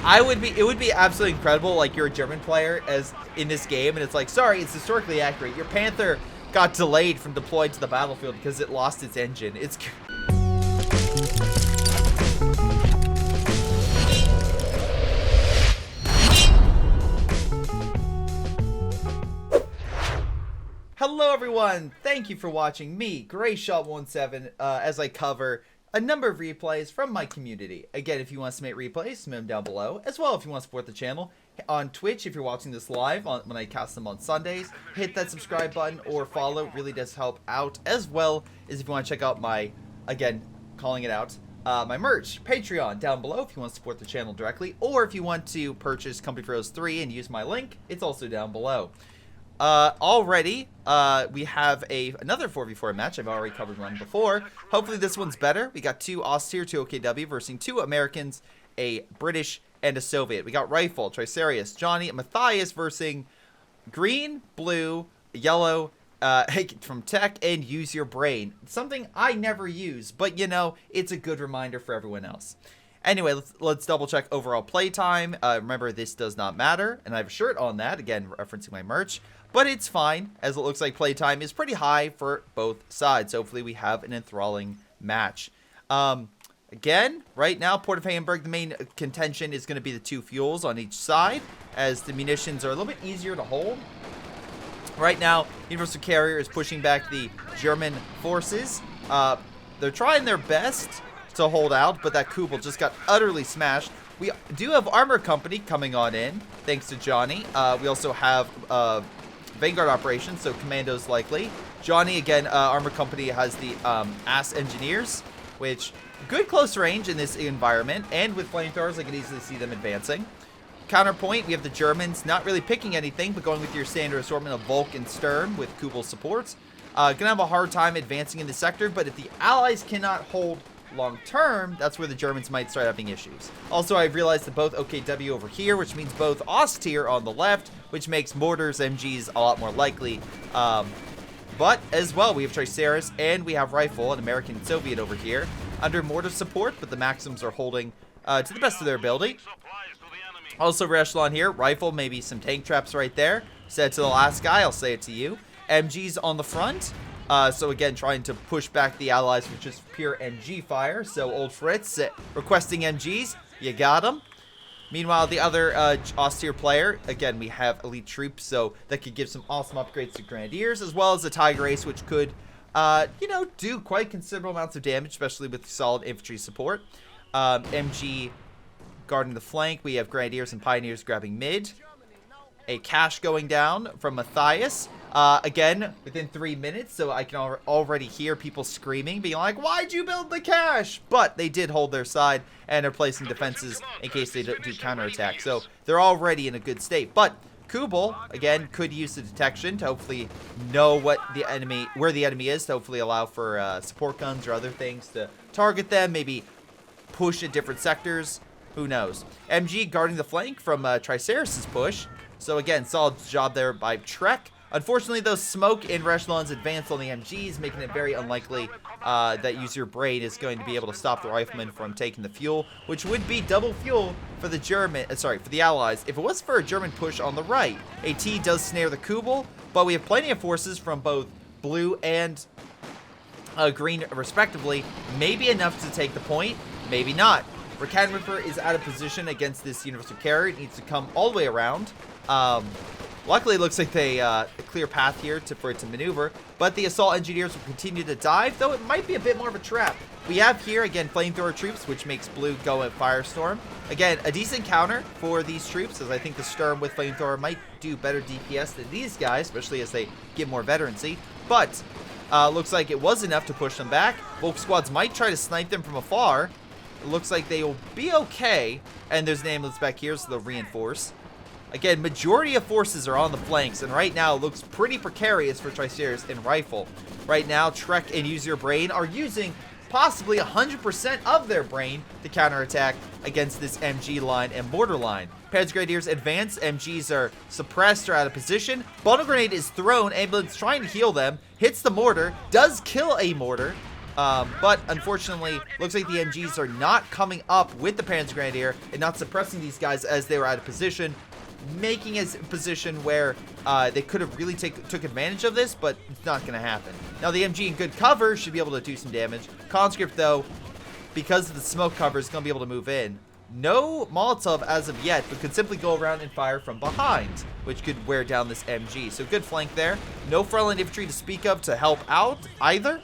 It would be absolutely incredible, like you're a German player as in this game, and it's like, sorry, it's historically accurate. Your Panther got delayed from deploying to the battlefield because it lost its engine. It's Hello everyone, thank you for watching me, Greyshot17, as I cover a number of replays from my community. Again, if you want to submit replays, submit them down below. As well, if you want to support the channel, on Twitch, if you're watching this live, when I cast them on Sundays, hit that subscribe button or follow, really does help out. As well as if you want to check out my, again, calling it out, my merch, Patreon, down below if you want to support the channel directly. Or if you want to purchase Company Heroes 3 and use my link, it's also down below. Already, we have another 4v4 match. I've already covered one before. Hopefully this one's better. We got two Aus tier, two OKW versus two Americans, a British, and a Soviet. We got Rifle, Tricerius, Johnny, and Matthias versus green, blue, yellow, from Tech, and Use Your Brain. Something I never use, but you know, it's a good reminder for everyone else. Anyway, let's double check overall playtime. Remember, this does not matter, and I have a shirt on that, again, referencing my merch. But it's fine, as it looks like playtime is pretty high for both sides. Hopefully we have an enthralling match. Again, right now, Port of Hamburg, the main contention is going to be the two fuels on each side, as the munitions are a little bit easier to hold. Right now, Universal Carrier is pushing back the German forces. They're trying their best to hold out, but that Kubel just got utterly smashed. We do have Armor Company coming on in, thanks to Johnny. We also have Vanguard operations, so Commandos likely. Johnny, again, Armor Company has the Ass Engineers, which good close range in this environment, and with flamethrowers, I can easily see them advancing. Counterpoint, we have the Germans not really picking anything, but going with your standard assortment of Volk and Stern with Kubel support. Gonna have a hard time advancing in the sector, but if the Allies cannot hold long term, that's where the Germans might start having issues. Also, I've realized that both OKW over here, which means both Aus tier on the left, which makes mortars, MGs a lot more likely. But as well, we have Triceratops and we have Rifle, an American and Soviet over here, under mortar support, but the Maxims are holding to the best of their ability. Also, Echelon here, Rifle, maybe some tank traps right there. Said to the last guy, I'll say it to you. MGs on the front. So again, trying to push back the Allies with just pure MG fire. So Old Fritz requesting MGs. You got him. Meanwhile, the other Aus-tier player, again, we have elite troops, so that could give some awesome upgrades to Grenadiers, as well as the Tiger Ace, which could, you know, do quite considerable amounts of damage, especially with solid infantry support. MG guarding the flank. We have Grenadiers and Pioneers grabbing mid. A cache going down from Matthias. Again, within 3 minutes, so I can already hear people screaming, being like, why'd you build the cache? But they did hold their side, and are placing defenses in case they do counterattack. So they're already in a good state. But Kubel, again, could use the detection to hopefully know where the enemy is, to hopefully allow for support guns or other things to target them, maybe push at different sectors. Who knows? MG guarding the flank from Triceratops' push. So again, solid job there by Trek. Unfortunately, though, smoke and Echelons advance on the MGs, making it very unlikely that Use Your Brain is going to be able to stop the Riflemen from taking the fuel, which would be double fuel for the for the Allies. If it was for a German push on the right, AT does snare the Kubel, but we have plenty of forces from both blue and green, respectively. Maybe enough to take the point, maybe not. Cannon Ripper is out of position against this Universal Carrier. It needs to come all the way around. Luckily, it looks like they a clear path here for it to maneuver, but the Assault Engineers will continue to dive, though it might be a bit more of a trap. We have here, again, Flamethrower troops, which makes blue go at Firestorm. Again, a decent counter for these troops, as I think the Sturm with Flamethrower might do better DPS than these guys, especially as they get more veterancy, but looks like it was enough to push them back. Volk squads might try to snipe them from afar. It looks like they will be okay, and there's an ambulance back here, so they'll reinforce. Again, majority of forces are on the flanks, and right now it looks pretty precarious for Triceratops and Rifle. Right now, Trek and Use Your Brain are using possibly 100% of their brain to counterattack against this MG line and mortar line. Pads Grenadiers advance, MGs are suppressed or out of position. Bundle Grenade is thrown, ambulance trying to heal them, hits the mortar, does kill a mortar, But unfortunately, looks like the MGs are not coming up with the Panzergrenadier and not suppressing these guys as they were out of position, making it a position where they could have really took advantage of this, but it's not going to happen. Now, the MG in good cover should be able to do some damage. Conscript, though, because of the smoke cover, is going to be able to move in. No Molotov as of yet, but could simply go around and fire from behind, which could wear down this MG. So good flank there. No frontline infantry to speak of to help out either.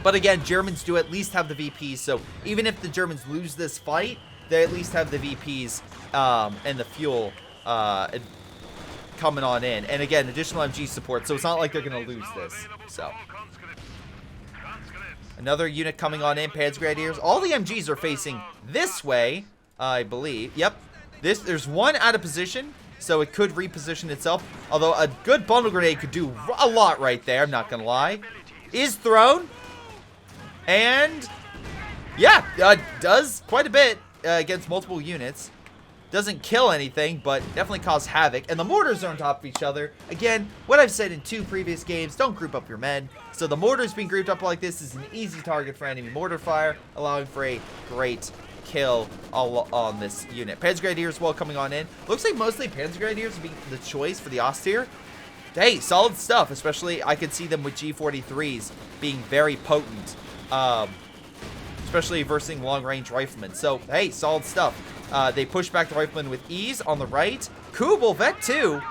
But again, Germans do at least have the VPs, so even if the Germans lose this fight, they at least have the VPs and the fuel coming on in. And again, additional MG support, so it's not like they're going to lose this. So another unit coming on in, Panzergrenadiers. All the MGs are facing this way, I believe. Yep. There's one out of position, so it could reposition itself. Although a good bundle grenade could do a lot right there, I'm not going to lie. Is thrown. And, yeah, does quite a bit against multiple units. Doesn't kill anything, but definitely cause havoc. And the mortars are on top of each other. Again, what I've said in 2 previous games, don't group up your men. So the mortars being grouped up like this is an easy target for enemy mortar fire, allowing for a great kill all on this unit. Panzergrenadiers as well coming on in. Looks like mostly Panzergrenadiers being the choice for the Ostier. Hey, solid stuff, especially I could see them with G43s being very potent. Especially versus long-range riflemen. So, hey, solid stuff. They push back the riflemen with ease on the right. Kubel, Vet 2,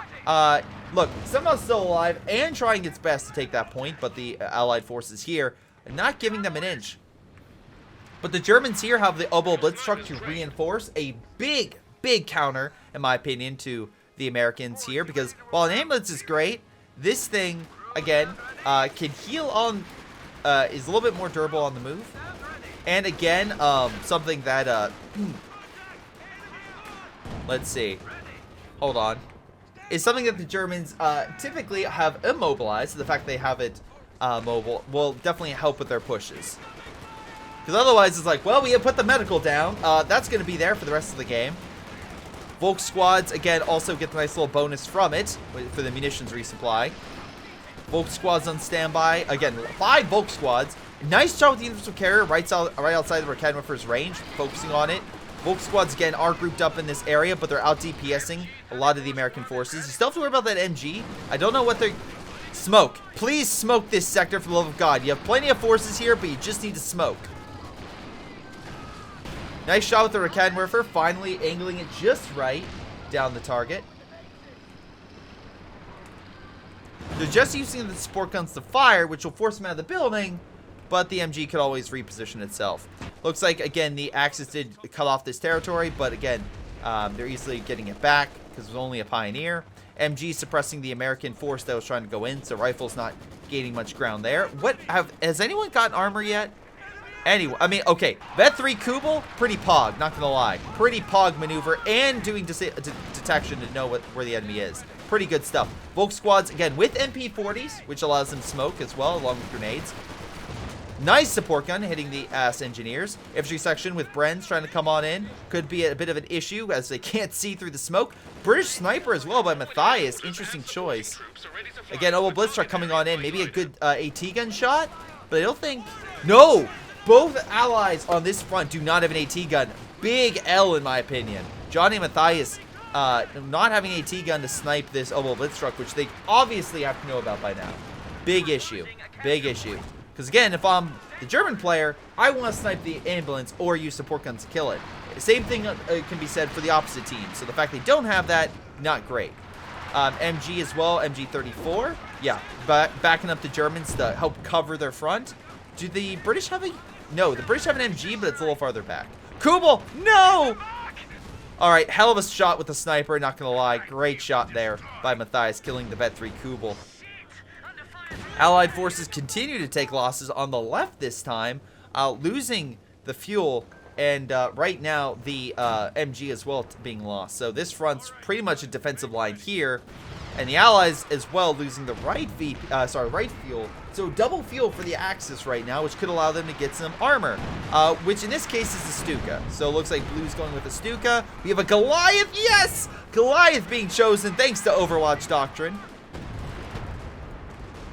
look, somehow still alive and trying its best to take that point, but the Allied forces here are not giving them an inch. But the Germans here have the Oboe Blitztruck to reinforce a big, big counter, in my opinion, to the Americans here, because while an ambulance is great, this thing, again, can heal on... is a little bit more durable on the move. And again, something that, let's see. Hold on. Is something that the Germans typically have immobilized. The fact they have it mobile will definitely help with their pushes. Because otherwise it's like, well, we have put the medical down. That's going to be there for the rest of the game. Volk squads, again, also get the nice little bonus from it for the munitions resupply. Volk squads on standby. Again, 5 Volk squads. Nice job with the universal carrier right outside the Raketwerfer's range, focusing on it. Volk squads, again, are grouped up in this area, but they're out DPSing a lot of the American forces. You still have to worry about that MG. I don't know what they're... Smoke. Please smoke this sector for the love of God. You have plenty of forces here, but you just need to smoke. Nice shot with the Raketwerfer, finally angling it just right down the target. They're just using the support guns to fire, which will force them out of the building, but the MG could always reposition itself. Looks like, again, the Axis did cut off this territory, but again, they're easily getting it back because it was only a Pioneer. MG suppressing the American force that was trying to go in, so Rifle's not gaining much ground there. Has anyone gotten armor yet? Anyway, I mean, okay, Vet 3 Kubel, pretty pog, not gonna lie. Pretty pog maneuver and doing detection to know where the enemy is. Pretty good stuff. Volk squads, again, with MP40s, which allows them to smoke as well, along with grenades. Nice support gun hitting the ass engineers. Infantry section with Bren's trying to come on in. Could be a bit of an issue as they can't see through the smoke. British sniper as well by Matthias. Interesting choice. Again, Oboe Blitztruck coming on in. Maybe a good AT gun shot, but I don't think... No! Both allies on this front do not have an AT gun. Big L in my opinion. Johnny and Matthias not having an AT gun to snipe this Oboe Blitztruck, which they obviously have to know about by now. Big issue. Big issue. Because again, if I'm the German player, I want to snipe the ambulance or use support guns to kill it. Same thing can be said for the opposite team. So the fact they don't have that, not great. MG as well, MG34. Yeah, backing up the Germans to help cover their front. Do the British have a... No, the British have an MG, but it's a little farther back. Kubel! No! Alright, hell of a shot with the sniper, not gonna lie. Great shot there by Matthias, killing the Vet 3 Kubel. Allied forces continue to take losses on the left this time, losing the fuel, and right now the MG as well being lost. So this front's pretty much a defensive line here, and the Allies as well losing the right fuel. So double fuel for the Axis right now, which could allow them to get some armor, which in this case is the Stuka. So it looks like Blue's going with the Stuka. We have a Goliath. Yes! Goliath being chosen thanks to Overwatch Doctrine.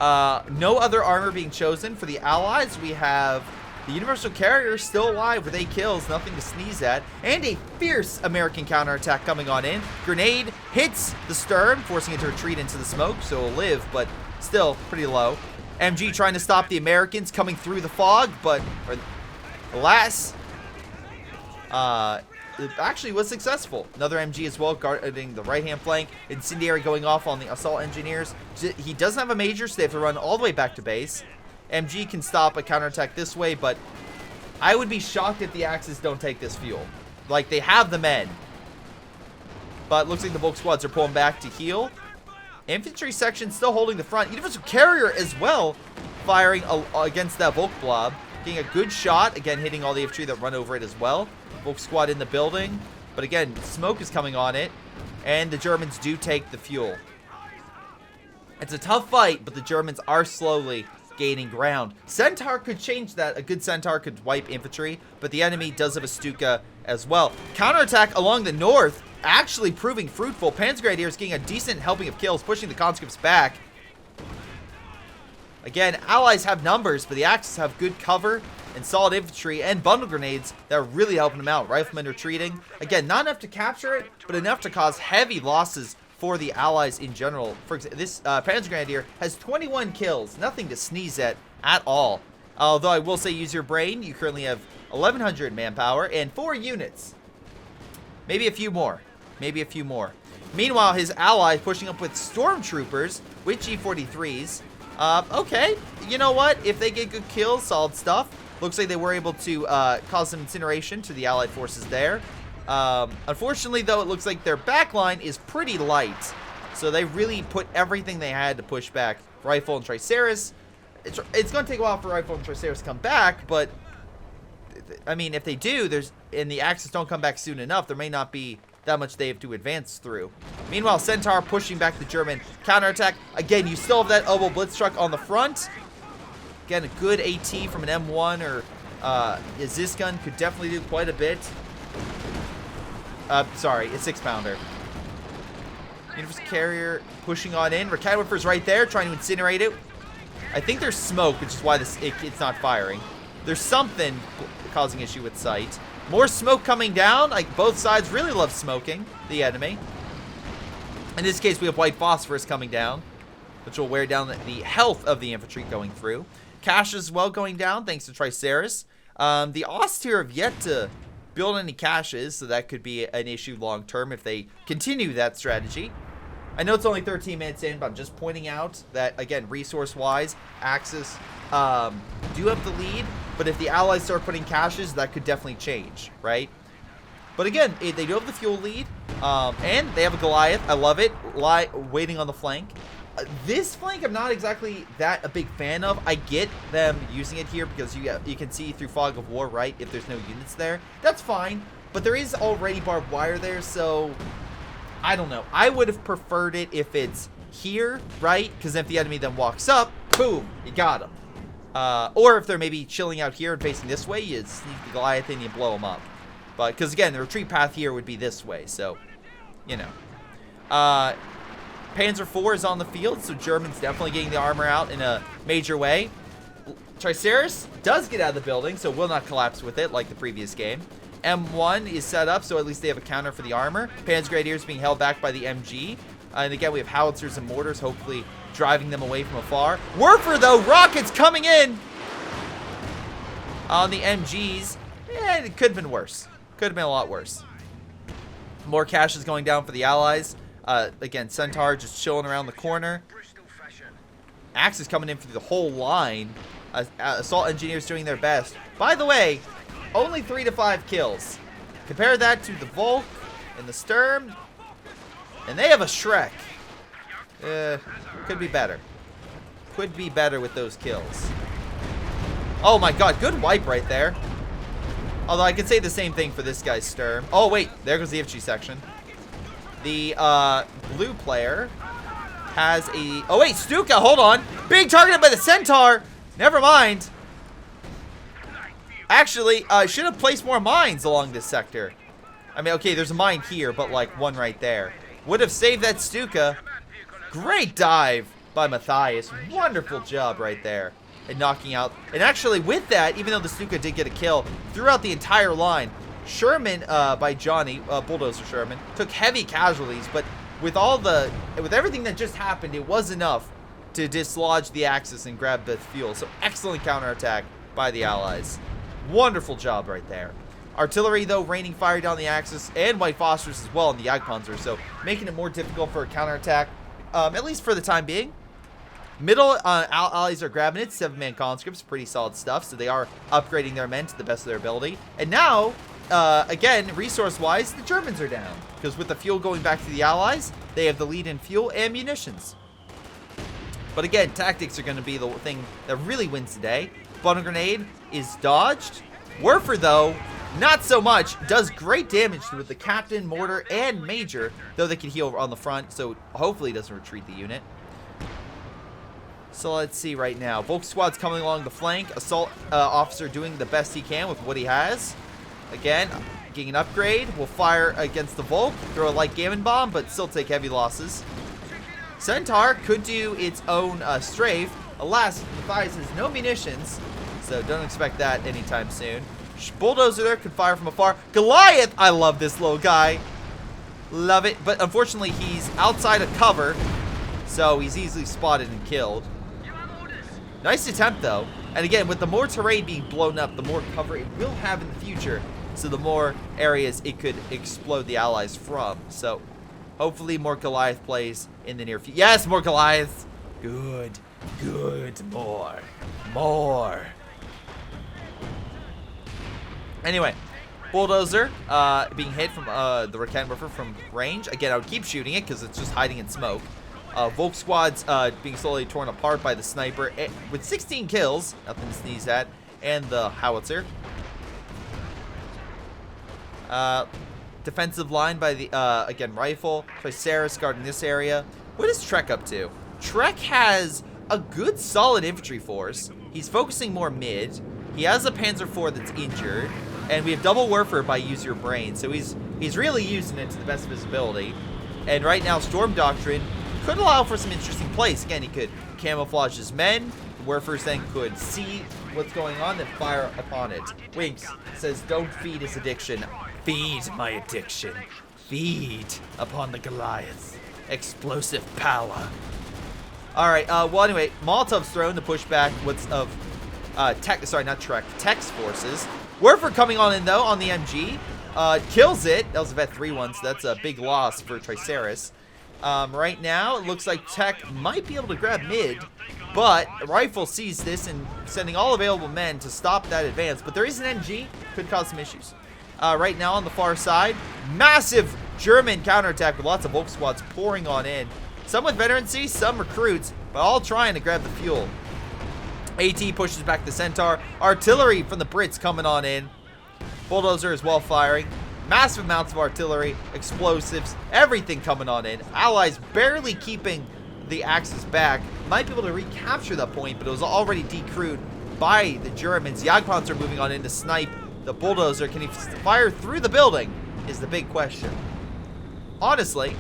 No other armor being chosen. For the Allies, we have the Universal Carrier still alive with 8 kills, nothing to sneeze at. And a fierce American counterattack coming on in. Grenade hits the stern, forcing it to retreat into the smoke, so it'll live, but still pretty low. MG trying to stop the Americans coming through the fog, but alas, it actually was successful. Another MG as well, guarding the right-hand flank. Incendiary going off on the assault engineers. He doesn't have a major, so they have to run all the way back to base. MG can stop a counterattack this way, but I would be shocked if the Axis don't take this fuel. Like, they have the men. But looks like the Volk squads are pulling back to heal. Infantry section still holding the front. Universal Carrier as well, firing against that Volk blob. Getting a good shot, again hitting all the infantry that run over it as well. Volk squad in the building, but again, smoke is coming on it, and the Germans do take the fuel. It's a tough fight, but the Germans are slowly gaining ground. Centaur could change that. A good Centaur could wipe infantry, but the enemy does have a Stuka as well. Counterattack along the north, actually proving fruitful. Panzergrenadiers getting a decent helping of kills, pushing the conscripts back. Again, Allies have numbers, but the Axis have good cover and solid infantry and bundle grenades that are really helping them out. Riflemen retreating. Again, not enough to capture it, but enough to cause heavy losses for the Allies in general. For example, this Panzer Grenadier has 21 kills. Nothing to sneeze at all. Although I will say, use your brain. You currently have 1,100 manpower and 4 units. Maybe a few more. Maybe a few more. Meanwhile, his ally pushing up with stormtroopers with G43s. Okay, you know what? If they get good kills, solid stuff. Looks like they were able to cause some incineration to the Allied forces there. Unfortunately, though, it looks like their backline is pretty light. So they really put everything they had to push back Rifle and Triceres. It's going to take a while for Rifle and Triceres to come back, but I mean, if they do, and the Axis don't come back soon enough, there may not be that much they have to advance through. Meanwhile, Centaur pushing back the German counterattack. Again, you still have that Oboe Blitz truck on the front. Again, a good AT from an M1 or a Zisgun could definitely do quite a bit. Sorry, a 6-pounder. Universal Carrier pushing on in. Raketwerfer's right there, trying to incinerate it. I think there's smoke, which is why it's not firing. There's something causing issue with sight. More smoke coming down. Like, both sides really love smoking the enemy. In this case, we have white phosphorus coming down, which will wear down the health of the infantry going through. Cash as well going down, thanks to Triceres. The Ost here have yet to build any caches, so that could be an issue long term if they continue that strategy. I know it's only 13 minutes in, but I'm just pointing out that, again, resource-wise, Axis do have the lead, but if the Allies start putting caches, that could definitely change, right? But again, they do have the fuel lead, and they have a Goliath. I love it, waiting on the flank. This flank I'm not exactly that a big fan of. I get them using it here because you can see through fog of war, right, if there's no units there. That's fine, but there is already barbed wire there, so I don't know. I would have preferred it if it's here, right? Because if the enemy then walks up, boom, you got him. Or if they're maybe chilling out here and facing this way, you sneak the Goliath in and you blow them up. But because again, the retreat path here would be this way, so you know. Panzer IV is on the field, so Germans definitely getting the armor out in a major way. Triceres does get out of the building, so will not collapse with it like the previous game. M1 is set up, so at least they have a counter for the armor. Panzergrenadiers being held back by the MG. And again, we have howitzers and mortars, hopefully driving them away from afar. Werfer, though, rockets coming in on the MGs. Yeah, it could have been worse. Could have been a lot worse. More caches going down for the Allies. Again, Centaur just chilling around the corner. Axis coming in through the whole line. Assault engineers doing their best. By the way, only 3 to 5 kills. Compare that to the Volk and the Sturm. And they have a Shrek. Could be better. Could be better with those kills. Oh my god, good wipe right there. Although I could say the same thing for this guy's Sturm. Oh wait, there goes the infantry section. The blue player has a... Oh wait, Stuka, hold on. Being targeted by the Centaur. Never mind. Actually, I should have placed more mines along this sector. I mean, okay, there's a mine here, but like one right there. Would have saved that Stuka. Great dive by Matthias. Wonderful job right there. And knocking out. And actually with that, even though the Stuka did get a kill, throughout the entire line, Sherman, by Johnny, Bulldozer Sherman, took heavy casualties. But with everything that just happened, it was enough to dislodge the Axis and grab the fuel. So excellent counterattack by the Allies. Wonderful job right there. Artillery, though, raining fire down the Axis, and White Phosphorus as well in the Jagdpanzer, so making it more difficult for a counterattack, at least for the time being. Middle allies are grabbing it, 7-man conscripts, pretty solid stuff, so they are upgrading their men to the best of their ability. And now, again, resource-wise, the Germans are down, because with the fuel going back to the Allies, they have the lead in fuel and munitions. But again, tactics are going to be the thing that really wins today. Bottom grenade is dodged. Werfer, though, not so much. Does great damage with the captain, mortar, and major, though they can heal on the front, so hopefully it doesn't retreat the unit. So let's see right now. Volk squad's coming along the flank. Assault officer doing the best he can with what he has. Again, getting an upgrade. Will fire against the Volk. Throw a light gammon bomb, but still take heavy losses. Centaur could do its own strafe. Alas, Matthias has no munitions, so don't expect that anytime soon. Bulldozer there could fire from afar. Goliath! I love this little guy. Love it. But unfortunately, he's outside of cover, so he's easily spotted and killed. Nice attempt, though. And again, with the more terrain being blown up, the more cover it will have in the future, so the more areas it could explode the Allies from. So hopefully more Goliath plays in the near future. Yes, more Goliaths. Good. Good. More. Anyway, Bulldozer being hit from the Raketenwerfer from range. Again, I would keep shooting it because it's just hiding in smoke. Volk squads being slowly torn apart by the sniper with 16 kills, nothing to sneeze at, and the howitzer. Defensive line by the, again, rifle. Triceras guarding this area. What is Trek up to? Trek has a good, solid infantry force. He's focusing more mid. He has a Panzer IV that's injured. And we have double Werfer by Use Your Brain. So he's really using it to the best of his ability. And right now, Storm Doctrine could allow for some interesting plays. Again, he could camouflage his men. The Werfers then could see what's going on and fire upon it. Winks says, don't feed his addiction. Feed my addiction. Feed upon the Goliaths. Explosive power. Alright, well anyway, Molotov's thrown to push back what's of Tech's forces. Werfer coming on in though on the MG. Kills it. That was a Vet 3-1, so that's a big loss for Triceras. Right now, it looks like Tech might be able to grab mid, but Rifle sees this and sending all available men to stop that advance. But there is an MG, could cause some issues. Right now on the far side, massive German counterattack with lots of Volk squads pouring on in. Some with veterancy, some recruits, but all trying to grab the fuel. AT pushes back the Centaur. Artillery from the Brits coming on in. Bulldozer is well firing. Massive amounts of artillery, explosives, everything coming on in. Allies barely keeping the Axis back. Might be able to recapture that point, but it was already decrewed by the Germans. Jagdpanzer moving on in to snipe the Bulldozer. Can he fire through the building is the big question. Honestly,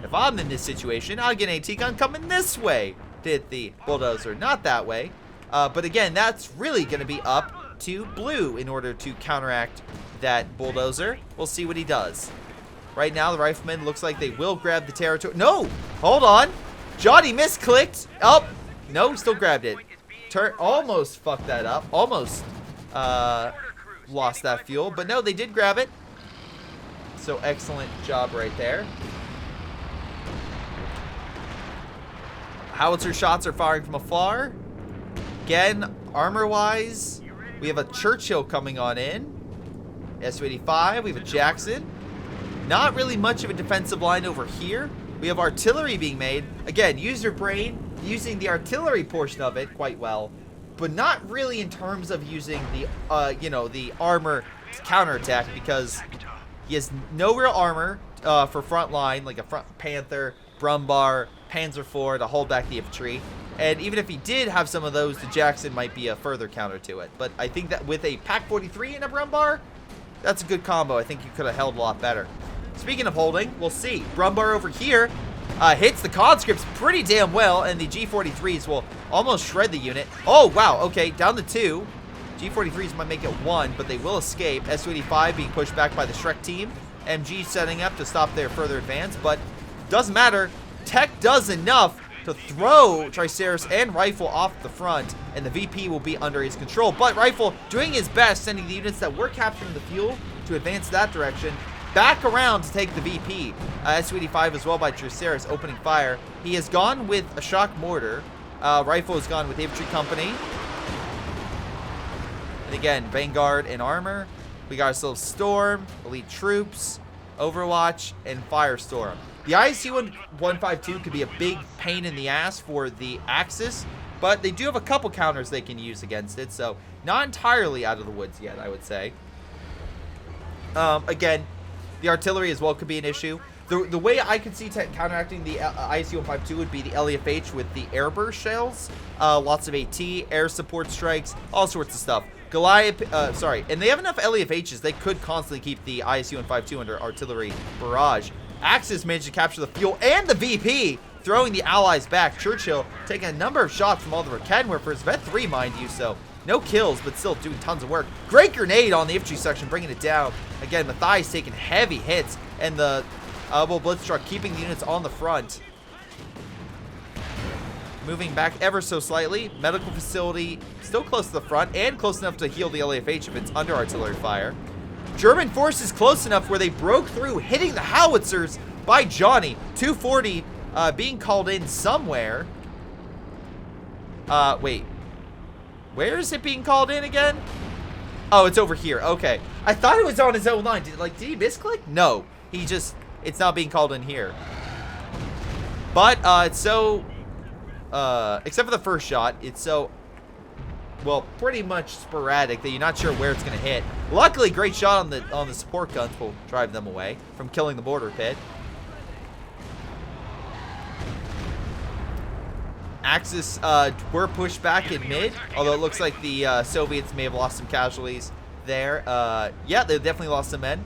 if I'm in this situation, I'll get an AT gun coming this way to hit the Bulldozer, not that way. But again, that's really going to be up to Blue in order to counteract that Bulldozer. We'll see what he does. Right now, the Riflemen looks like they will grab the territory. No! Hold on! Johnny misclicked. Oh! No, he still grabbed it. Almost fucked that up. Almost lost that fuel. But no, they did grab it. So excellent job right there. Howitzer shots are firing from afar. Again, armor-wise, we have a Churchill coming on in. Su-85, we have a Jackson. Not really much of a defensive line over here. We have artillery being made. Again, use your brain, using the artillery portion of it quite well, but not really in terms of using the, the armor to counterattack, because he has no real armor for front line, like a front Panther, Brumbar, Panzer IV to hold back the infantry. And even if he did have some of those, the Jackson might be a further counter to it. But I think that with a Pak-43 and a Brumbar, that's a good combo. I think you could have held a lot better. Speaking of holding, we'll see. Brumbar over here. hits the conscripts pretty damn well, and the G43s will almost shred the unit. Oh, wow, okay, down to 2. G43s might make it 1, but they will escape. S285 being pushed back by the Shrek team. MG setting up to stop their further advance, but doesn't matter. Tech does enough to throw Triceratops and Rifle off the front, and the VP will be under his control. But Rifle doing his best, sending the units that were capturing the fuel to advance that direction back around to take the VP. S285 as well by Triceratops opening fire. He has gone with a shock mortar. Rifle has gone with the infantry company. And again, Vanguard and armor. We got ourselves Storm, Elite Troops, Overwatch, and Firestorm. The ISU-152 could be a big pain in the ass for the Axis, but they do have a couple counters they can use against it, so not entirely out of the woods yet, I would say. Again, the artillery as well could be an issue. The way I could see counteracting the ISU-152 would be the LEFH with the airburst shells, lots of AT, air support strikes, all sorts of stuff. Goliath, and they have enough LEFHs, they could constantly keep the ISU-152 under artillery barrage. Axis managed to capture the fuel and the VP, throwing the allies back. Churchill taking a number of shots from all the Canwerfers, Vet 3 mind you, so no kills, but still doing tons of work. Great grenade on the infantry section, bringing it down. Again, Medarić taking heavy hits, and the Blitztruck keeping the units on the front. Moving back ever so slightly. Medical facility still close to the front and close enough to heal the LEFH if it's under artillery fire. German forces close enough where they broke through, hitting the howitzers by Johnny. 240 being called in somewhere. Wait. Where is it being called in again? Oh, it's over here. Okay. I thought it was on his own line. Did he misclick? No. It's not being called in here. But, it's so... except for the first shot, it's so, well, pretty much sporadic that you're not sure where it's going to hit. Luckily, great shot on the support guns will drive them away from killing the mortar pit. Axis were pushed back in mid, although it looks like the Soviets may have lost some casualties there. Yeah, they definitely lost some men.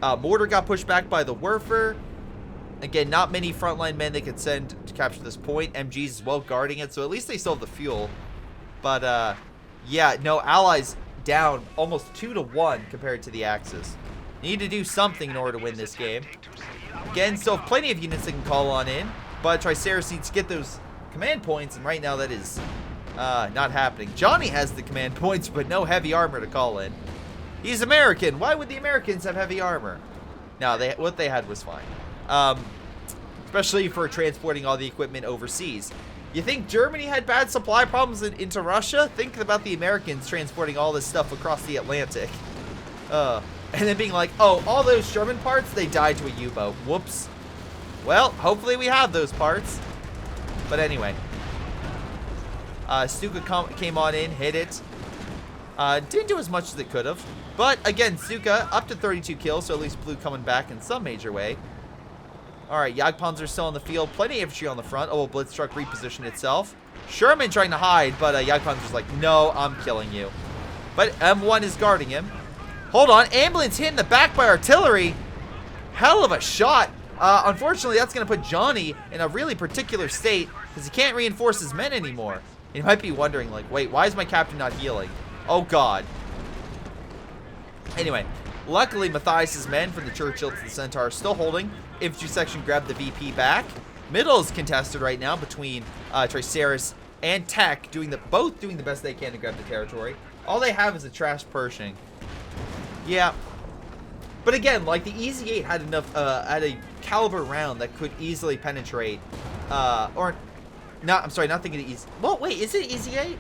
Mortar got pushed back by the Werfer. Again, not many frontline men they could send to capture this point. MGs as well guarding it, so at least they still have the fuel. But, yeah, no, allies down almost 2-1 compared to the Axis. Need to do something in order to win this game. Again, still have plenty of units they can call on in, but Triceratops needs to get those command points, and right now that is not happening. Johnny has the command points, but no heavy armor to call in. He's American. Why would the Americans have heavy armor? No, what they had was fine. Especially for transporting all the equipment overseas. You think Germany had bad supply problems into Russia? Think about the Americans transporting all this stuff across the Atlantic. And then being like, oh, all those German parts, they died to a U-boat. Whoops. Well, hopefully we have those parts. But anyway. Stuka came on in, hit it. Didn't do as much as it could have. But again, Stuka up to 32 kills, so at least Blue coming back in some major way. Alright, Jagdpanzer still on the field. Plenty of infantry on the front. Oh, Blitztruck repositioned itself. Sherman trying to hide, but Jagdpanzer's like, no, I'm killing you. But M1 is guarding him. Hold on, ambulance hit in the back by artillery. Hell of a shot. Unfortunately, that's going to put Johnny in a really particular state because he can't reinforce his men anymore. He might be wondering, like, wait, why is my captain not healing? Oh, God. Anyway, luckily, Matthias's men from the Churchill to the Centaur are still holding. Infantry section grabbed the VP back. Middle is contested right now between Triceratops and Tech, both doing the best they can to grab the territory. All they have is a trash Pershing. Yeah. But again, like the EZ-8 had enough, had a caliber round that could easily penetrate, I'm sorry, not thinking of EZ. Well, wait, is it EZ-8?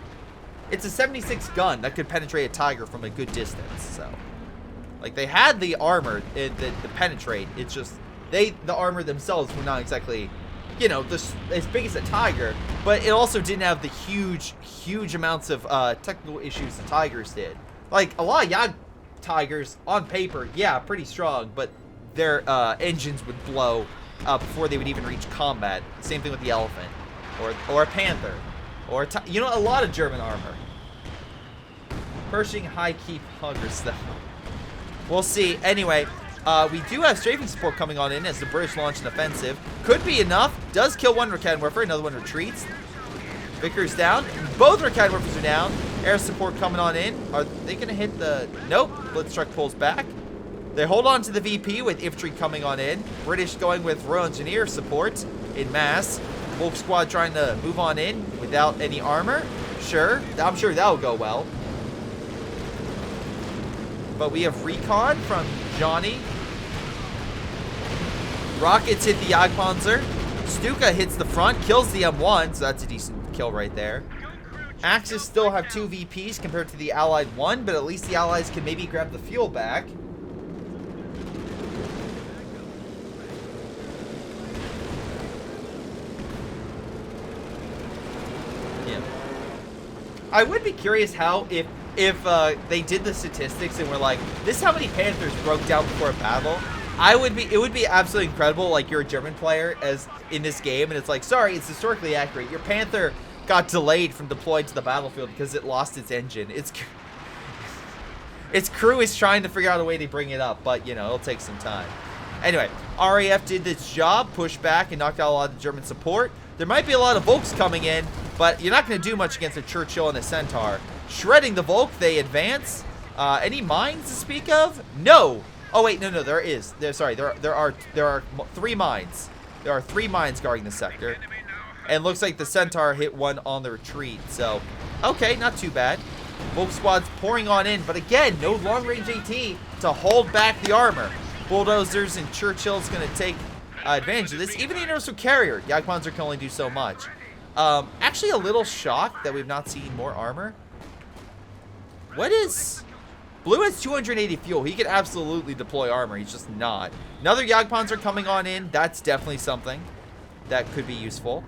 It's a 76 gun that could penetrate a Tiger from a good distance, so. Like, they had the armor to penetrate. It's just, the armor themselves were not exactly, you know, as big as a Tiger, but it also didn't have the huge amounts of technical issues the Tigers did. Like, a lot of Yag Tigers, on paper, yeah, pretty strong, but their engines would blow before they would even reach combat. Same thing with the Elephant, or a Panther, or you know, a lot of German armor. Pershing high keep hunger stuff. We'll see. Anyway, We do have strafing support coming on in as the British launch an offensive. Could be enough. Does kill one Raketenwerfer. Another one retreats. Vickers down. Both Raketenwerfers are down. Air support coming on in. Are they going to hit the... Nope. Blitztruck pulls back. They hold on to the VP with infantry coming on in. British going with Royal Engineer support in mass. Wolf Squad trying to move on in without any armor. Sure. I'm sure that'll go well. But we have recon from Johnny. Rockets hit the Jagdpanzer. Stuka hits the front, kills the M1, so that's a decent kill right there. Axis still have 2 VPs compared to the Allied 1, but at least the Allies can maybe grab the fuel back. Yeah. I would be curious how, if they did the statistics and were like, this is how many Panthers broke down before a battle, it would be absolutely incredible, like you're a German player as in this game, and it's like, sorry, it's historically accurate. Your Panther got delayed from deployed to the battlefield because it lost its engine. Its crew is trying to figure out a way to bring it up, but, you know, it'll take some time. Anyway, RAF did its job, pushed back and knocked out a lot of the German support. There might be a lot of Volks coming in, but you're not going to do much against a Churchill and a Centaur. Shredding the Volk, they advance. Any mines to speak of? No. Oh wait, no, there is. There are 3 mines. There are 3 mines guarding the sector, and looks like the Centaur hit one on the retreat. So, okay, not too bad. Volk squad's pouring on in, but again, no long-range AT to hold back the armor. Bulldozers and Churchill's going to take advantage of this. Even the Universal Carrier, Jagdpanzer can only do so much. Actually, a little shocked that we've not seen more armor. What is... Blue has 280 fuel. He could absolutely deploy armor. He's just not. Another Jagdpanzer coming on in. That's definitely something that could be useful.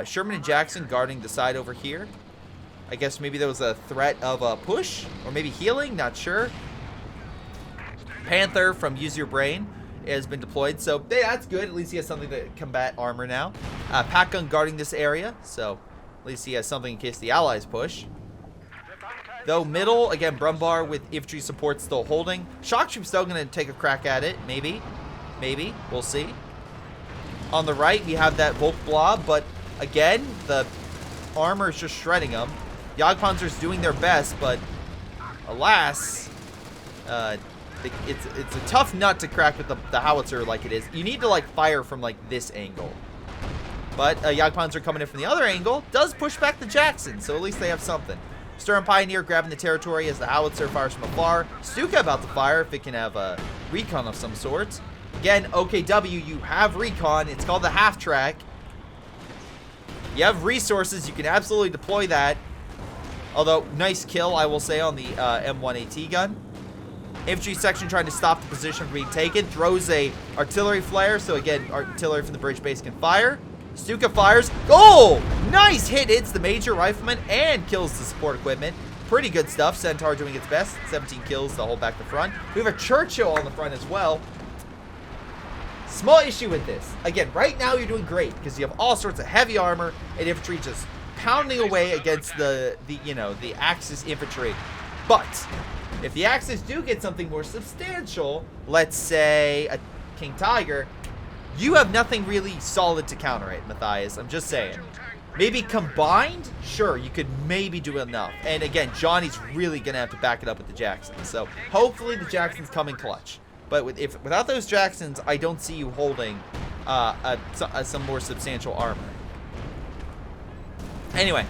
Sherman and Jackson guarding the side over here. I guess maybe there was a threat of a push or maybe healing. Not sure. Panther from Use Your Brain has been deployed. So hey, that's good. At least he has something to combat armor now. Pack gun guarding this area. So at least he has something in case the Allies push. Though middle, again, Brumbar with infantry support still holding. Shock Troop's still going to take a crack at it. Maybe. Maybe. We'll see. On the right, we have that Volk blob, but again, the armor is just shredding them. Jagdpanzer's doing their best, but alas, it's a tough nut to crack with the howitzer like it is. You need to, like, fire from, like, this angle. But Jagdpanzer coming in from the other angle does push back the Jackson, so at least they have something. Stern Pioneer grabbing the territory as the howitzer fires from afar. Stuka about to fire if it can have a recon of some sort. Again, OKW, you have recon. It's called the half track. You have resources. You can absolutely deploy that. Although, nice kill, I will say, on the M1AT gun. Infantry section trying to stop the position from being taken. Throws a artillery flare. So, again, artillery from the bridge base can fire. Stuka fires. Oh! Nice hit. Hits the major rifleman and kills the support equipment. Pretty good stuff. Centaur doing its best. 17 kills to hold back the front. We have a Churchill on the front as well. Small issue with this. Again, right now you're doing great because you have all sorts of heavy armor and infantry just pounding away against the Axis infantry. But if the Axis do get something more substantial, let's say a King Tiger, you have nothing really solid to counter it, Matthias. I'm just saying. Maybe combined, sure, you could maybe do enough. And again, Johnny's really going to have to back it up with the Jacksons. So hopefully the Jacksons come in clutch. But without those Jacksons, I don't see you holding some more substantial armor. Anyway,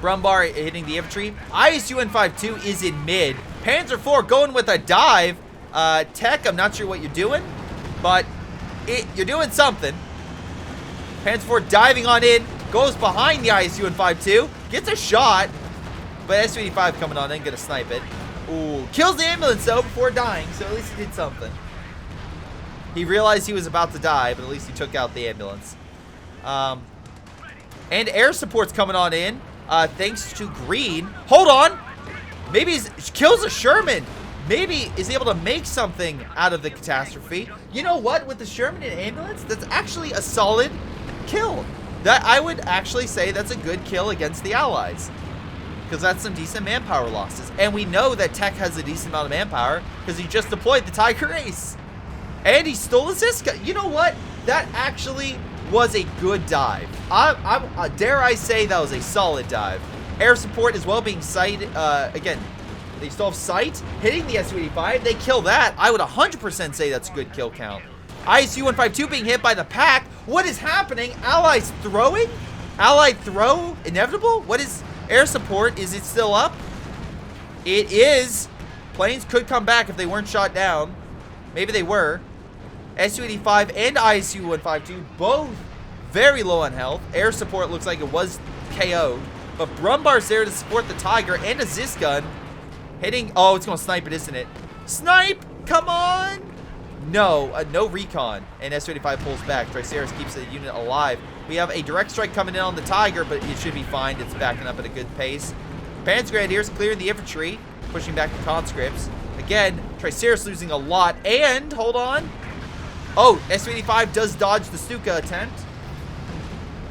Brumbar hitting the infantry. ISU-N52 is in mid. Panzer IV going with a dive. Tech, I'm not sure what you're doing, but you're doing something. Panzer IV diving on in. Goes behind the ISU-N52. Gets a shot. But SU-85 coming on in. Gonna snipe it. Ooh. Kills the ambulance, though, before dying. So at least he did something. He realized he was about to die, but at least he took out the ambulance. And air support's coming on in. Thanks to Green. Hold on. Maybe he kills a Sherman. Maybe is able to make something out of the catastrophe. You know what? With the Sherman and ambulance, that's actually a solid kill. That I would actually say that's a good kill against the Allies. Because that's some decent manpower losses. And we know that Tech has a decent amount of manpower because he just deployed the Tiger Ace. And he stole his Ziska. You know what? That actually was a good dive. Dare I say that was a solid dive. Air support as well being sighted. Again, they still have sight. Hitting the SU-85. They kill that. I would 100% say that's a good kill count. ISU-152 being hit by the pack. What is happening? Allies throwing? Allied throw inevitable? What is air support? Is it still up? It is. Planes could come back if they weren't shot down. Maybe they were. SU-85 and ISU-152 both very low on health. Air support looks like it was KO'd. But Brumbar's there to support the Tiger and a Zis gun. Hitting. Oh, it's going to snipe it, isn't it? Snipe! Come on! No. No recon. And SU-85 pulls back. Triceras keeps the unit alive. We have a direct strike coming in on the Tiger, but it should be fine. It's backing up at a good pace. Panzer Grenadiers clearing the infantry. Pushing back the conscripts. Again, Triceras losing a lot. And, hold on. Oh, SU-85 does dodge the Stuka attempt.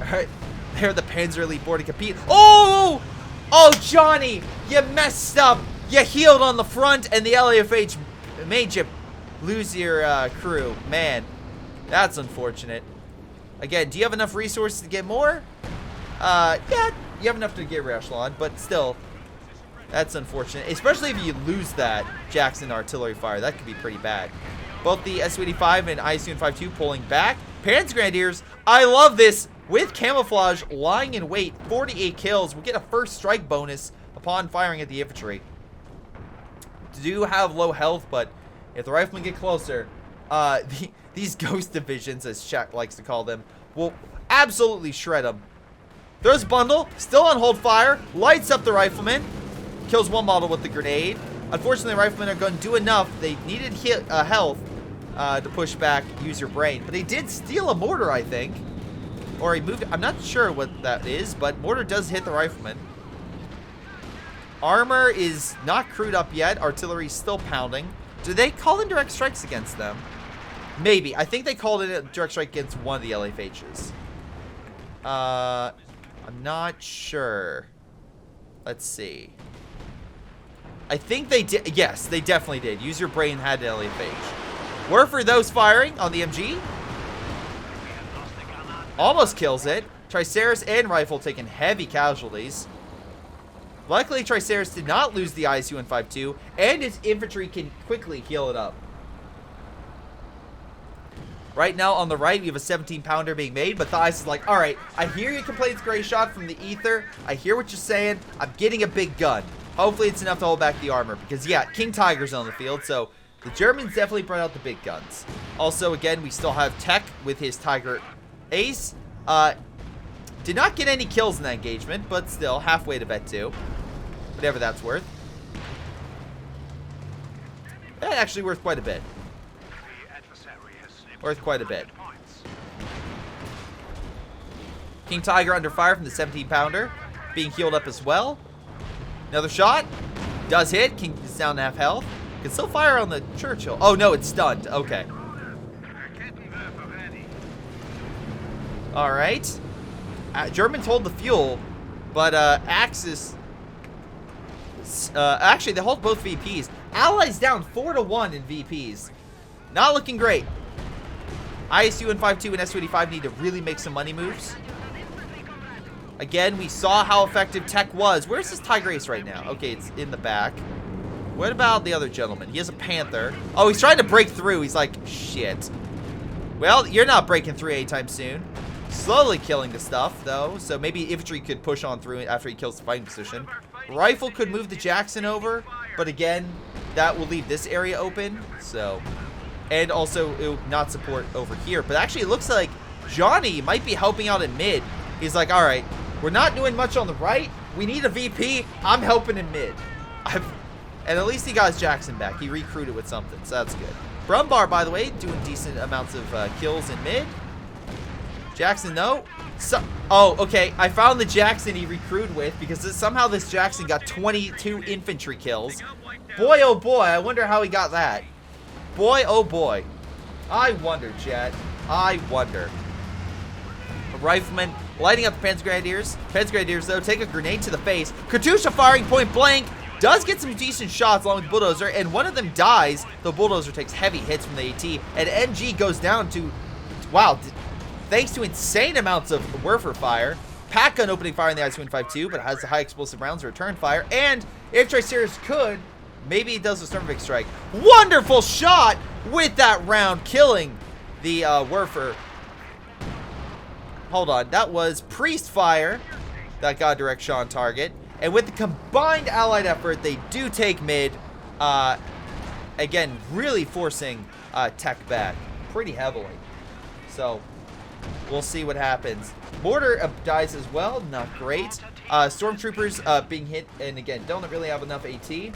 Alright. There the Panzer Elite board to compete. Oh! Oh, Johnny! You messed up! You healed on the front, and the LAFH made you lose your crew. Man, that's unfortunate. Again, do you have enough resources to get more? Yeah, you have enough to get Echelon, but still, that's unfortunate. Especially if you lose that Jackson artillery fire. That could be pretty bad. Both the SU-85 and ISU-152 pulling back. Panzer Grenadiers, I love this. With camouflage, lying in wait, 48 kills. We'll get a first strike bonus upon firing at the infantry. Do have low health, but if the riflemen get closer, these ghost divisions, as Shaq likes to call them, will absolutely shred them. Throws a bundle, still on hold fire, lights up the rifleman, kills one model with the grenade. Unfortunately, the riflemen are going to do enough. They needed health to push back, use your brain. But they did steal a mortar, I think. Or he moved. I'm not sure what that is, but mortar does hit the rifleman. Armor is not crewed up yet. Artillery's still pounding. Do they call in direct strikes against them? Maybe. I think they called in a direct strike against one of the LFHs. I'm not sure. Let's see. I think they did. Yes, they definitely did. Use your brain had an LFH. Were for those firing on the MG. Almost kills it. Triceras and rifle taking heavy casualties. Luckily, Triceras did not lose the ISU-152, and its infantry can quickly heal it up. Right now, on the right, we have a 17-pounder being made, but Thias is like, all right, I hear your complaints, Greyshot, from the ether. I hear what you're saying. I'm getting a big gun. Hopefully, it's enough to hold back the armor, because, yeah, King Tiger's on the field, so the Germans definitely brought out the big guns. Also, again, we still have Tech with his Tiger Ace. Did not get any kills in that engagement, but still, halfway to bet 2. Whatever that's worth. That's actually worth quite a bit. Worth quite a bit. King Tiger under fire from the 17-pounder. Being healed up as well. Another shot. Does hit. King is down to half health. Can still fire on the Churchill. Oh, no, it's stunned. Okay. Alright. Germans hold the fuel, but Axis... actually, they hold both VPs. Allies down 4-1 in VPs. Not looking great. ISU-152 and SU-85 need to really make some money moves. Again, we saw how effective Tech was. Where's this Tiger Ace right now? Okay, it's in the back. What about the other gentleman? He has a Panther. Oh, he's trying to break through. He's like, shit. Well, you're not breaking through anytime soon. Slowly killing the stuff, though. So maybe infantry could push on through after he kills the fighting position. Rifle could move the Jackson over. But again, that will leave this area open. So, and also it will not support over here. But actually, it looks like Johnny might be helping out in mid. He's like, all right, we're not doing much on the right. We need a VP. I'm helping in mid. And at least he got his Jackson back. He recruited with something, so that's good. Brumbar, by the way, doing decent amounts of kills in mid. Jackson, no. Oh, okay. I found the Jackson he recruited with because somehow this Jackson got 22 infantry kills. Boy, oh boy, I wonder how he got that. Boy, oh boy. I wonder, chat. I wonder. A rifleman lighting up the Panzer Grenadiers. Panzer Grenadiers, though, take a grenade to the face. Katusha firing point blank. does get some decent shots along with the Bulldozer, and one of them dies. The Bulldozer takes heavy hits from the AT, and MG goes down to, wow, thanks to insane amounts of Werfer fire. Pack gun opening fire in the IS-152, but has the high explosive rounds to return fire, and if Triceratops could, maybe it does a Stormvic strike. Wonderful shot with that round, killing the Werfer. Hold on, that was Priest fire that got direct shot on target. And with the combined allied effort, they do take mid. Again, really forcing tech back pretty heavily. So, we'll see what happens. Mortar dies as well, not great. Stormtroopers being hit, and again, don't really have enough AT.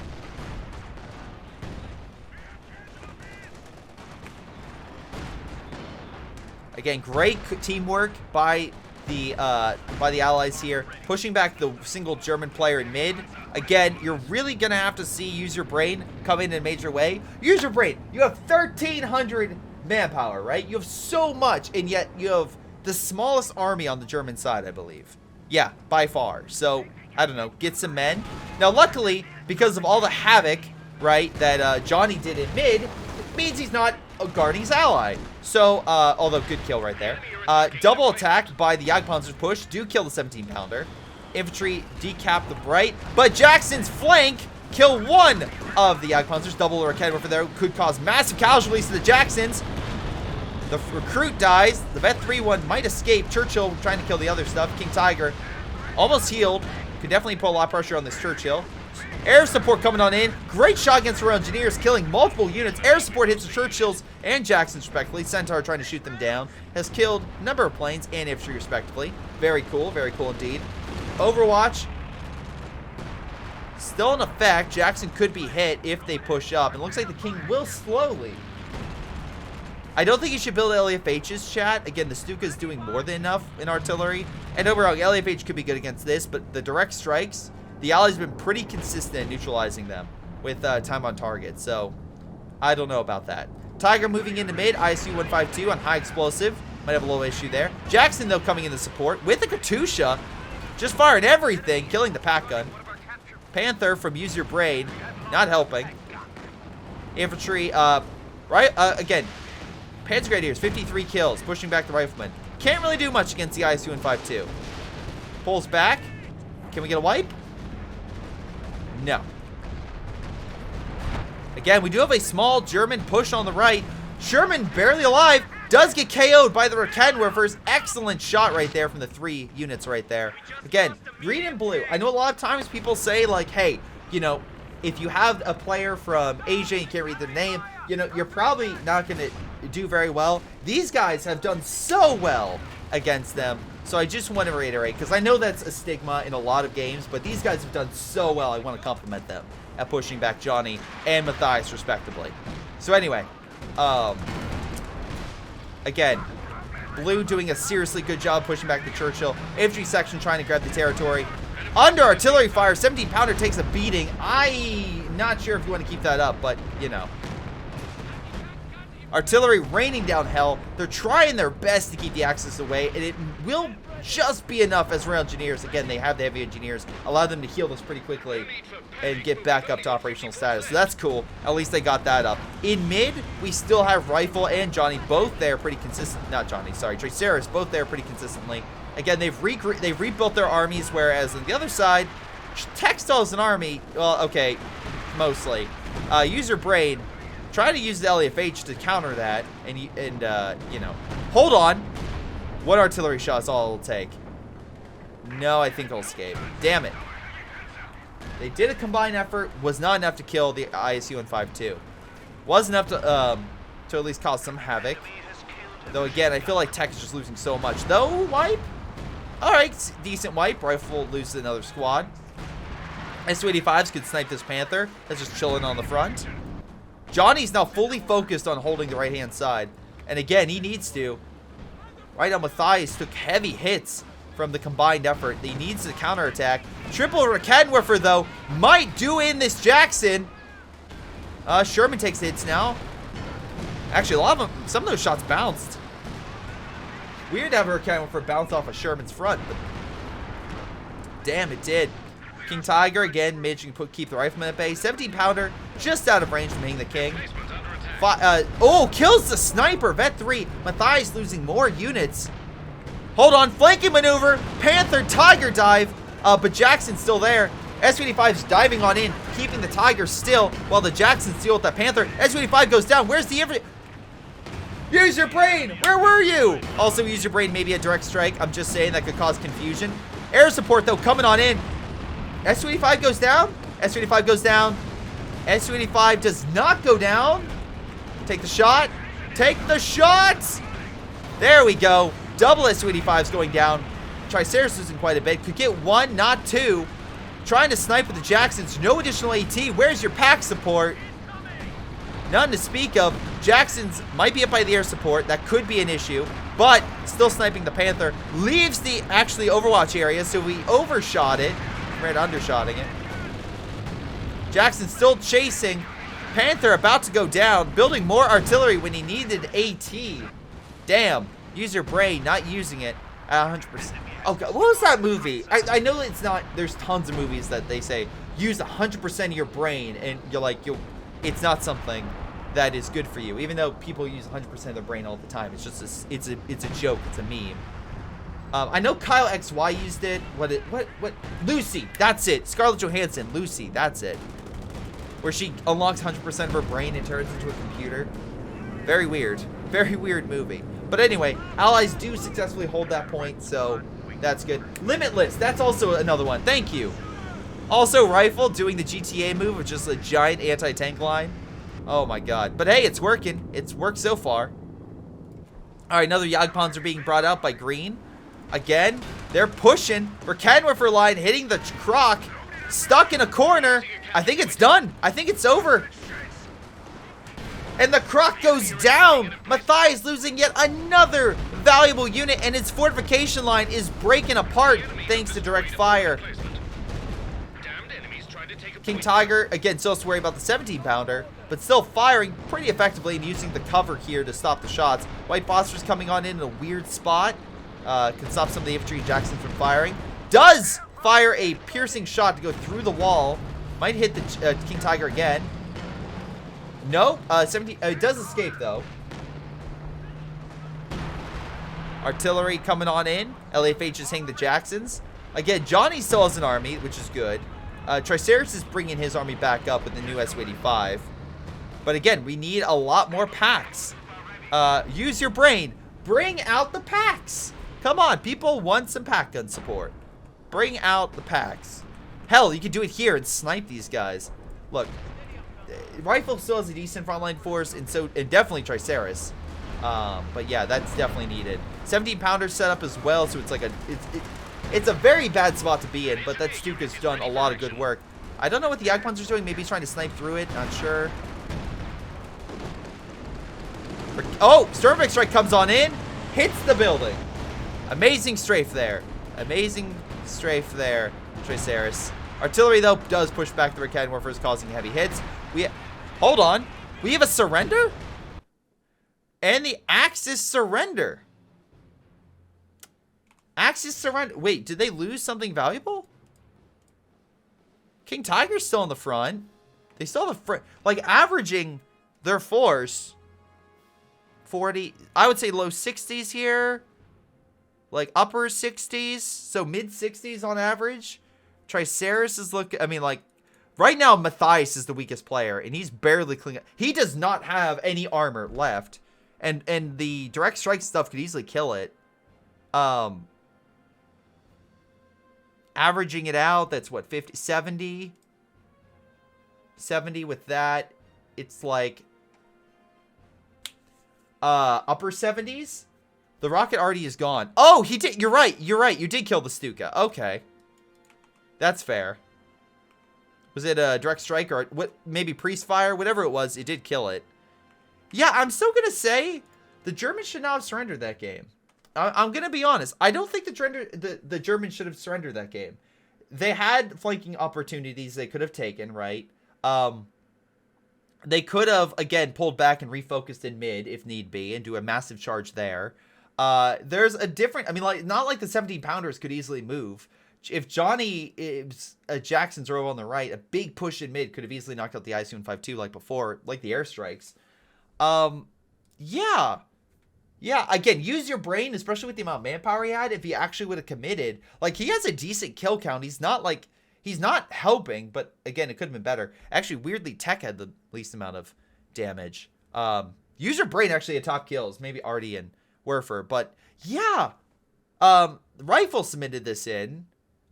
Again, great teamwork by the allies here, pushing back the single German player in mid. Again, you're really gonna have to see Use Your Brain come in a major way. Use Your Brain. You have 1,300 manpower, right? You have so much, and yet you have the smallest army on the German side, I believe. Yeah, by far. So, I don't know, get some men. Now, luckily, because of all the havoc, right, that Johnny did in mid, it means he's not guarding his ally. So, although good kill right there. Double attack by the Jagdpanzer's push do kill the 17-pounder. Infantry decap the Bright, but Jackson's flank kill one of the Jagdpanzers. Double Raket over there could cause massive casualties to the Jacksons. The recruit dies. The Vet 3-1 might escape. Churchill trying to kill the other stuff. King Tiger almost healed. Could definitely put a lot of pressure on this Churchill. Air support coming on in. Great shot against Royal Engineers, killing multiple units. Air support hits the Churchills and Jacksons respectively. Centaur trying to shoot them down. Has killed a number of planes and infantry respectively. Very cool indeed. Overwatch still in effect. Jackson could be hit if they push up. It looks like the King will slowly. I don't think you should build LEFH's, chat. Again, the Stuka is doing more than enough in artillery. And overall, LEFH could be good against this, but the direct strikes, the Allies have been pretty consistent in neutralizing them with time on target. So, I don't know about that. Tiger moving into mid, ISU-152 on high explosive. Might have a little issue there. Jackson, though, coming into support with the Katusha. Just firing everything, killing the pack gun. Panther from Use Your Brain, not helping. Infantry, again, Panzer Grenadiers, 53 kills, pushing back the Riflemen. Can't really do much against the IS-252. Pulls back. Can we get a wipe? No. Again, we do have a small German push on the right. Sherman, barely alive, does get KO'd by the Raketenwerfers. Excellent shot right there from the 3 units right there. Again, green and blue. I know a lot of times people say, like, hey, you know, if you have a player from Asia and you can't read their name, you know, you're probably not going to do very well. These guys have done so well against them. So I just want to reiterate, because I know that's a stigma in a lot of games, but these guys have done so well. I want to compliment them at pushing back Johnny and Matthias, respectively. So anyway, again, blue doing a seriously good job pushing back the Churchill. Infantry section trying to grab the territory. Under artillery fire, 17-pounder takes a beating. I'm not sure if you want to keep that up, but, you know. Artillery raining down hell. They're trying their best to keep the Axis away, and it will just be enough as Royal Engineers. Again, they have the heavy engineers. Allow them to heal this pretty quickly and get back up to operational status. So that's cool. At least they got that up. In mid, we still have Rifle and Johnny both there pretty consistent. Not Johnny, sorry. Traceris both there pretty consistently. Again, they've rebuilt their armies, whereas on the other side, Textile is an army. Well, okay, mostly. Use Your Brain. Try to use the LEFH to counter that, and you know, hold on. One artillery shot is all it'll take. No, I think it'll escape. Damn it. They did a combined effort, was not enough to kill the ISU-152. Was enough to at least cause some havoc. Though again, I feel like Tech is just losing so much. Though, wipe? Alright, decent wipe. Rifle loses another squad. S-285s could snipe this Panther. That's just chilling on the front. Johnny's now fully focused on holding the right-hand side. And again, he needs to. Right now, Matthias took heavy hits from the combined effort. He needs to counterattack. Triple Raketenwerfer, though, might do in this Jackson. Sherman takes hits now. Actually, a lot of them, some of those shots bounced. Weird to have a Raketenwerfer bounce off of Sherman's front, but damn, it did. King Tiger, again, managing to keep the rifleman at bay. 17-pounder, just out of range from hitting the King. Kills the sniper. Vet 3. Medarić losing more units. Hold on, flanking maneuver. Panther, Tiger dive. But Jackson's still there. S-25's diving on in, keeping the Tiger still, while the Jackson's deal with that Panther. S-25 goes down. Where's the infantry? Use your brain! Where were you? Also, use your brain, maybe a direct strike. I'm just saying that could cause confusion. Air support, though, coming on in. S-25 goes down. S-25 goes down. S-25 does not go down. Take the shot. Take the shots! There we go. Double S-25's going down. Triceratops losing quite a bit. Could get one, not two. Trying to snipe with the Jacksons. No additional AT. Where's your pack support? None to speak of. Jacksons might be up by the air support. That could be an issue. But still sniping the Panther. Leaves the actually Overwatch area. So we overshot it. Red undershotting it. Jackson still chasing. Panther about to go down. Building more artillery when he needed AT. Damn. Use your brain. Not using it at 100%. Oh God, what was that movie? I know it's not, there's tons of movies that they say use 100% of your brain, and you're like, it's not something that is good for you, even though people use 100% of their brain all the time. It's just it's a joke, it's a meme. I know Kyle XY used it. What Lucy, that's it. Scarlett Johansson, Lucy, that's it. Where she unlocks 100% of her brain and turns into a computer. Very weird movie. But anyway, allies do successfully hold that point, so that's good. Limitless, that's also another one. Thank you. Also, Rifle doing the GTA move of just a giant anti-tank line. Oh my God. But hey, it's working. It's worked so far. All right, another Jagdpanzer being brought out by Green. Again, they're pushing. Raketenwerfer line hitting the Croc. Stuck in a corner. I think it's done. I think it's over. And the Croc goes down. Matthias losing yet another valuable unit, and its fortification line is breaking apart thanks to direct fire. King Tiger, again, still has to worry about the 17-pounder, but still firing pretty effectively and using the cover here to stop the shots. White Phosphorus coming on in a weird spot. Can stop some of the infantry Jackson from firing. Does fire a piercing shot to go through the wall. Might hit the King Tiger again. No, it does escape though. Artillery coming on in. LFH is hitting the Jacksons. Again, Johnny still has an army, which is good. Triceratops is bringing his army back up with the new S-85. But again, we need a lot more packs. Use your brain. Bring out the packs. Come on, people want some pack gun support. Bring out the packs. Hell, you could do it here and snipe these guys. Look, Rifle still has a decent frontline force, and definitely Triceratops. But yeah, that's definitely needed. 17-pounder set up as well, so it's like it's a very bad spot to be in, but that Stuka's done a lot of good work. I don't know what the Jagdpanzer's doing. Maybe he's trying to snipe through it. Not sure. Oh, Sturmbeck Strike comes on in. Hits the building. Amazing strafe there. Amazing strafe there, Triceratops. Artillery, though, does push back the Raketenwerfers, causing heavy hits. Hold on. We have a surrender? And the Axis surrender. Axis surrender. Wait, did they lose something valuable? King Tiger's still in the front. They still have a front. Like, averaging their force. 40. I would say low 60s here. Like, upper 60s. So, mid 60s on average. Triceratops is looking. I mean, like, right now, Matthias is the weakest player. And he's barely clinging. He does not have any armor left. And the direct strike stuff could easily kill it. Averaging it out, that's what, 50, 70? 70 with that. It's like upper 70s. The rocket already is gone. Oh, he did. You're right. You're right. You did kill the Stuka. Okay. That's fair. Was it a direct strike or what? Maybe priest fire, whatever it was. It did kill it. Yeah, I'm still gonna say the Germans should not have surrendered that game. I'm gonna be honest. I don't think the Germans should have surrendered that game. They had flanking opportunities they could have taken, right? They could have again pulled back and refocused in mid if need be and do a massive charge there. There's a different. I mean, like not like the 17-pounders could easily move. if Johnny is Jackson's row on the right, a big push in mid could have easily knocked out the IC-152 like before, like the airstrikes. Yeah. Yeah, again, use your brain, especially with the amount of manpower he had. If he actually would have committed, like, he has a decent kill count. He's not helping, but again, it could have been better. Actually, weirdly, Tech had the least amount of damage. Use your brain actually at top kills, maybe Artie and Werfer, but yeah. Rifle submitted this in.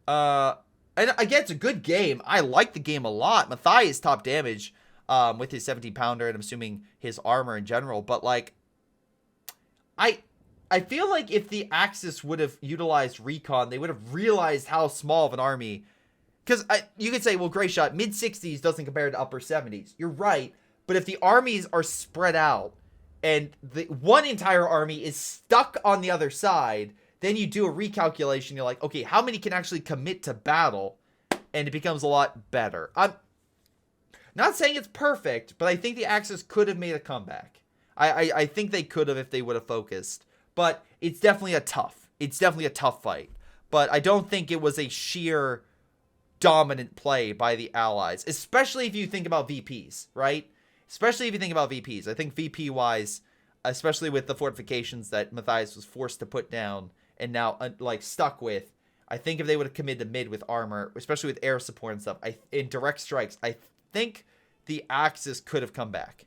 And again, it's a good game. I like the game a lot. Medarić top damage with his 17-pounder, and I'm assuming his armor in general, but like, I feel like if the Axis would have utilized recon, they would have realized how small of an army. Because you could say, well, Greyshot, mid-60s doesn't compare to upper 70s. You're right. But if the armies are spread out and the one entire army is stuck on the other side, then you do a recalculation. You're like, okay, how many can actually commit to battle? And it becomes a lot better. I'm not saying it's perfect, but I think the Axis could have made a comeback. I think they could have if they would have focused. But it's definitely a tough fight. But I don't think it was a sheer dominant play by the Allies. Especially if you think about VPs, right? Especially if you think about VPs. I think VP-wise, especially with the fortifications that Medarić was forced to put down and now, like, stuck with, I think if they would have committed to mid with armor, especially with air support and stuff, in direct strikes, I think the Axis could have come back.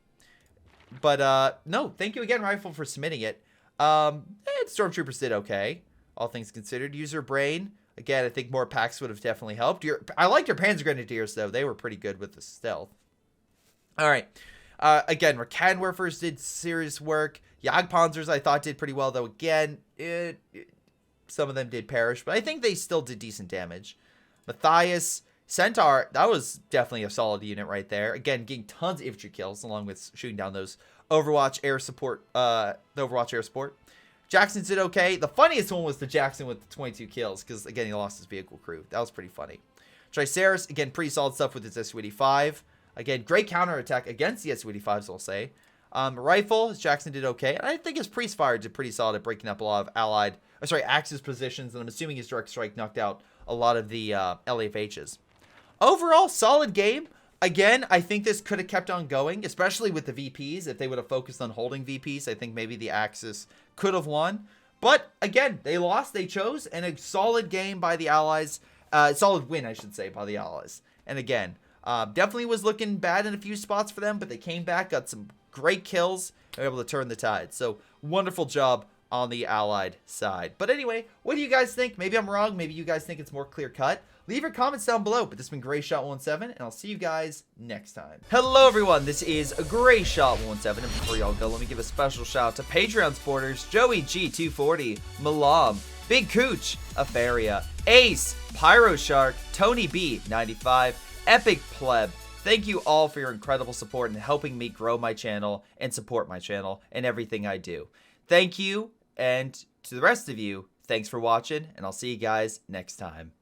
But, no, thank you again, Rifle, for submitting it. Stormtroopers did okay, all things considered. User brain, again, I think more packs would have definitely helped. I liked your Panzer Grenadiers, though. They were pretty good with the stealth. All right. Again, Rakanwerfers did serious work. Jagdpanzers, I thought, did pretty well, though. Again, some of them did perish, but I think they still did decent damage. Medarić, Centaur, that was definitely a solid unit right there. Again, getting tons of infantry kills along with shooting down those Overwatch air support, the Overwatch air support. Jackson did okay. The funniest one was the Jackson with the 22 kills because, again, he lost his vehicle crew. That was pretty funny. Triceras, again, pretty solid stuff with his Su-85. Again, great counterattack against the Su-85s, I'll say. Rifle, Jackson did okay. And I think his Priest Fire did pretty solid at breaking up a lot of Axis positions. And I'm assuming his Direct Strike knocked out a lot of the LFHs. Overall, solid game. Again, I think this could have kept on going, especially with the VPs. If they would have focused on holding VPs, I think maybe the Axis could have won. But again, they lost, they chose, and a solid game by the Allies. Solid win, I should say, by the Allies. And again, definitely was looking bad in a few spots for them, but they came back, got some great kills, and were able to turn the tide. So, wonderful job on the Allied side. But anyway, what do you guys think? Maybe I'm wrong. Maybe you guys think it's more clear-cut. Leave your comments down below. But this has been Greyshot17, and I'll see you guys next time. Hello, everyone. This is Greyshot17, and before y'all go, let me give a special shout-out to Patreon supporters Joey G240, Milam, BigChuche, Aphyria, Ace, PyroShark, Tony B95, Epic Pleb. Thank you all for your incredible support and helping me grow my channel and support my channel and everything I do. Thank you, and to the rest of you, thanks for watching, and I'll see you guys next time.